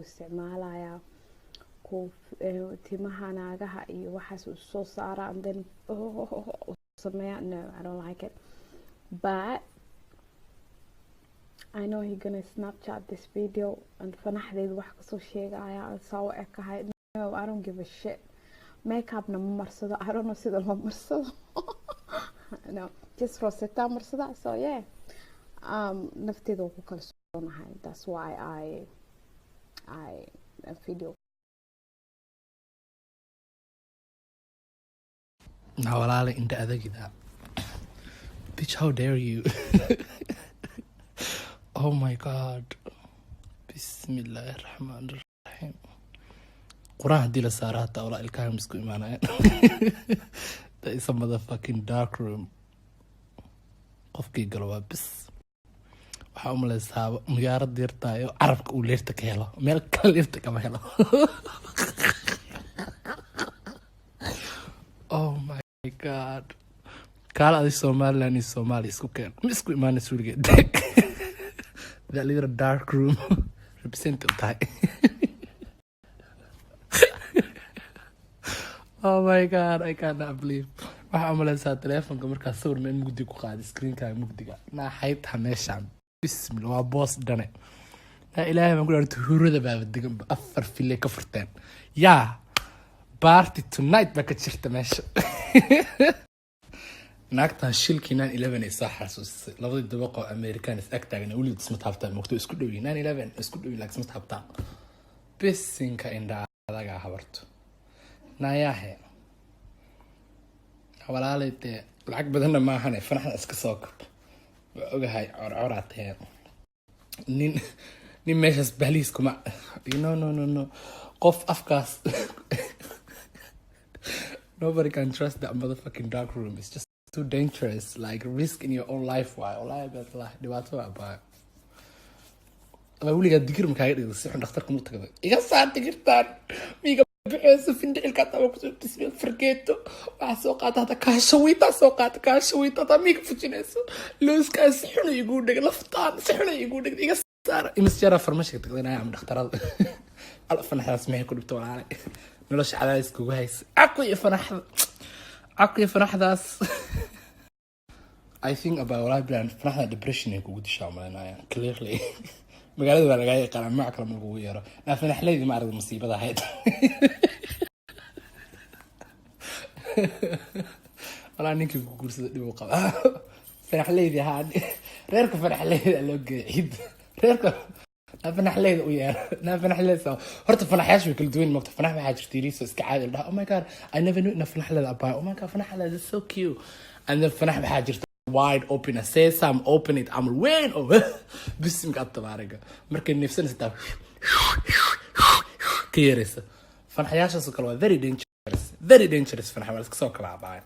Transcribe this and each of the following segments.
isticmaalayaa timaha naagaha iyo waxaas u soo saara and then sameeya. No, I don't like it, but I know he's gonna Snapchat this video and fanaxdeedu wax kasoo sheegaya soo ekahay. No, I don't give a shit. Makeup na marsado, I don't know sida loo marsado. No, just rosetta marsada. So yeah, nafteedu ku kalsoonahay. That's why I video. Now walaala inta adagida. Bitch, how dare you? Oh my god. Bismillahirrahmanirrahim. Quraan hadii la saaro hata wala ilkaha misku imaanayaan. That is a motherfucking dark room. Qofkii galo waa bis. Waxaa umaleysaa muyaarad yartaayo carabka uu leerta ka helo. Meel kale leerta kama helo. Oh my god. Kaala adi Somaliland iyo Somali isku keen. Misku imaanaysa weligeed. That little dark room represented that. Oh my god, I cannot believe. Waxaa umaleysaa telefonka markaa sawirna in mugdi ku qaadi screenkaaga mugdiga. Naa xaybta meeshaan. Bismillah, waa boos dhane. Naa ilaahay baan ku dhaartay hurada baaba degan afar file ka furteen. Yaa, party tonight baa ka jirta meesha. naagtan shilkii 9/11 ay soo xasuusisay labadii dabaqo Americans ag taagna weli isma taabtaan waqti isku dhow 9/11 isku dhow laakiin isma taabtaan bisinka inda adaga habarto naayahe walaalite lacag badanna ma ahane fanaxda iska soo kab ogahay corcoraatee nin meeshas bahliis kuma no qof afkaas nobody can trust that motherfucking dark room. It's just too dangerous, like risk in your own life. Why? Allah Allah. Dhibaato baa. Waliga digir ma kaaga dhigay si xun dhakhtarka mu tagay. Iga saar digirtaan. Miga bixiyay findicilka taa ku tisbeel fargeeto. Waxa soo qaata kaashawita taa miga fujinayso. Looskaas xun igu dhigay laftaan si xun igu dhigay iga saar. Imisjara farmashiga tagdana am dhakhtarada. Alfan xaas ma ku dhibto walaal. nolosha cadaadis kugu haysa aqoy fanaxdaas. I think about what I've done fanaxda depression ay kugu dishaa maanaya clearly magaalada waa laga yaqaan ma kala ma ugu yeero na fanaxleedii ma arag musiibada ahayd. wala ninkii ku guursada dib u qaba fanaxleedii ahaan reerka fanaxleedii loo geeyay reerka فنحليد وياه فنحليد سو هرت فنحياش في كل دوين مقطع فنح ما حاجة تيريس اسكعاد ده oh my god I never knew إن فنحليد أباي oh my god فنحليد is so cute and then فنح ما حاجة wide open I say some open it I'm وين بس مقطع بارجة مركن نفسنا ستاب كيرس فنحياش سكروا very dangerous فنحياش سكروا أباي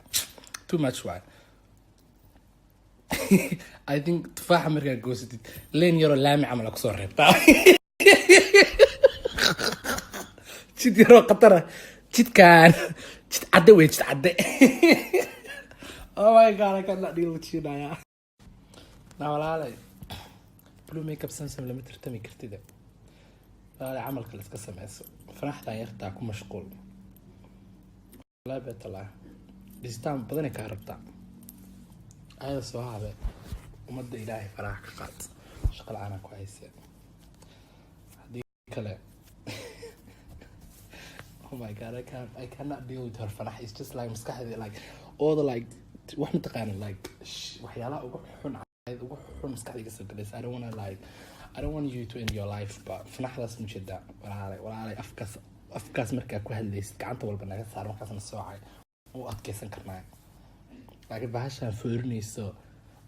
too much wine. I think تفاحة مركا جوزتي لين يرى لامي عمل أكسر ربطة جد يرى قطرة جد كان جد عدوي جد عدي. Oh my god I cannot deal with you now. لا ولا علي بلو ميك اب سنسم لما ترتمي كرتي ده لا عمل كلس قسم عسو فرحت يرتاح كون مشغول لا بيطلع بيستعمل بدني كهربتاع هذا صعب ومد إلهي فراح كقات شغل عنا كويس هذه كلام. Oh my god I cannot deal with her فرح it's just like مسكحة like all the like واحد متقارن like وحيالا وحن عايز وحن مسكحة قصة كلس I don't want you to end your life but فرح لازم نشدها ولا علي أفكاس مركب كهالليست كعنت ولا بناقص صار مقاس السواعي وأتكسن كرناي لكن بهاشان فورنيسو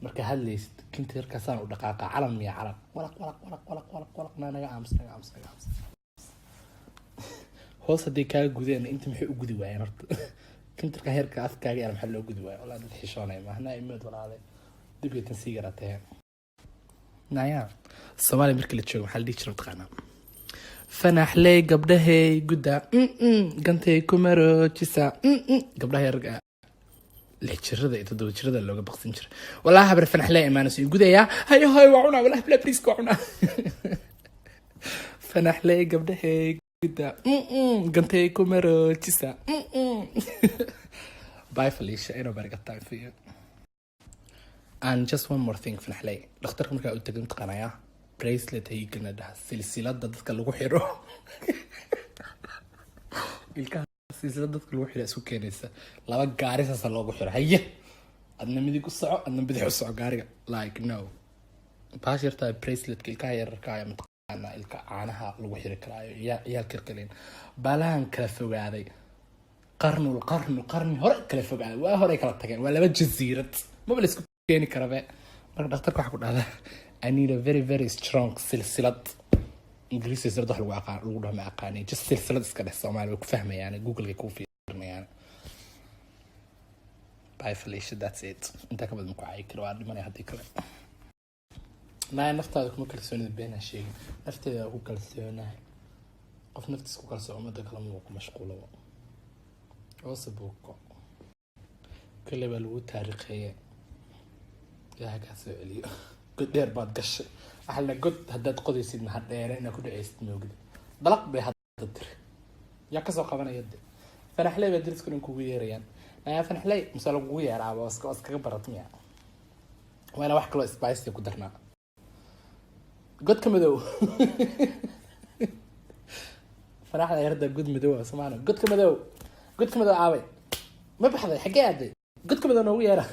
marka hadlayst kinta yarkaasaan u dhaqaaqa calan miya calan walaq naga aamus hoos hadii kaaga gudeen inta maxay u gudi waayeen horta kinta heerka afkaaga yar maxaa loo gudi waayay walaal dad xishoonay maahna imeed walaalay dib iyo tan sigaratay naya Soomaali markii la joogo maxaa la dhihi jiray taqaanaa fanaxley gabdhahay guda gantay kumaro jisa gabdhaha yarga لحجرده يتدو جرده لوجا بقسم جر والله حبر فنحلي إيمانس يقول يا هاي وعنا والله بلا بريسك وعنا fanaxley gabdhahayda gantay ku maroojisa bye Felicia inuu bariga time for you. And just one more thing fanaxley dhakhtarka markaa u tagay mtaqaanaya bracelet ay gana dhaha silsilada dadka lagu xiro ilka silsilada dadka lagu xiro isku keenaysa laba gaari saas loogu xiro haye adna midig u soco adna bidix u soco gaariga like no baas yarta bracelet ilka yarka ay mtaqaana ilka caanaha lagu xiri karaayo yaa kirkaleen balaan kala fogaaday qarni hore kala fogaaday waa hore kala tageen waa laba jasiirad ma bal isku keeni karabe marka dhakhtarka waxa ku dhahdaa I need a very very strong silsilad English silsilad wax lagu dhaho ma aqaani just silsilad iska dheh Soomaali way ku fahmayaan Google-ka ku fiirinayaan bye Felicia that's it inta ka badan ku caay karo waa dhimanay hadii kale ما نفترض كم كلسون بينها شيء نفترض هو كلسونه قف نفتس كو كلسون ما دكلام وكو مشغوله وصبوك كل بلو تاريخيه يا هكا سؤالي قد دير بعد قش احنا قد هداد قضي سيد ما حد دير انا كنت عيست موجود بلق بهذا الدر يا كسو قبنا يد فنحلي بدرس كلن كويريان فنحلي مسالو كوير عبا اسكا برطميا وانا واحد كلو سبايسي كدرنا قد كمدو فراح يرد قد مدو سمعنا قد كمدو عاوي ما بحضر حكايه قد كمدو نويره